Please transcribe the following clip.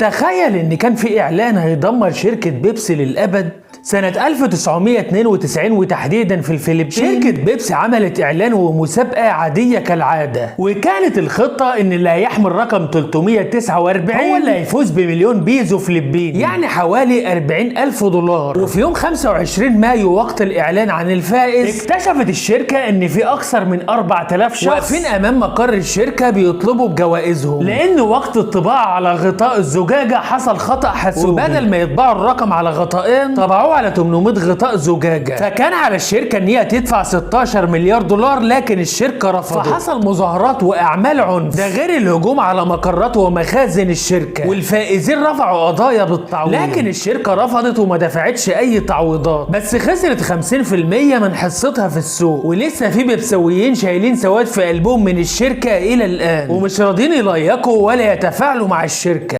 تخيل ان كان في اعلان هيدمر شركة بيبسي للابد. سنة 1992 وتحديدا في الفلبين، شركة بيبسي عملت اعلان ومسابقة عادية كالعادة، وكانت الخطة ان اللي هيحمل رقم 349 هو اللي هيفوز بمليون بيزو فلبيني، يعني حوالي 40,000 دولار. وفي يوم 25 مايو وقت الاعلان عن الفائز، اكتشفت الشركة ان في اكثر من 4000 شخص واقفين امام مقر الشركة بيطلبوا بجوائزهم، لان وقت الطباعة على غطاء الزجاجة حصل خطأ حاسوبي، وبدل ما يطبعوا الرقم على غطائين طبعوه على 800 غطاء زجاجة. فكان على الشركة ان هي تدفع 16 مليار دولار، لكن الشركة رفضت، فحصل مظاهرات واعمال عنف، ده غير الهجوم على مقرات ومخازن الشركة، والفائزين رفعوا قضايا بالتعويض، لكن الشركة رفضت وما دفعتش اي تعويضات، بس خسرت 50% من حصتها في السوق. ولسه في بيبسويين شايلين سواد في قلبهم من الشركة الى الان، ومش راضيين يلايقوا ولا يتفاعلوا مع الشركة.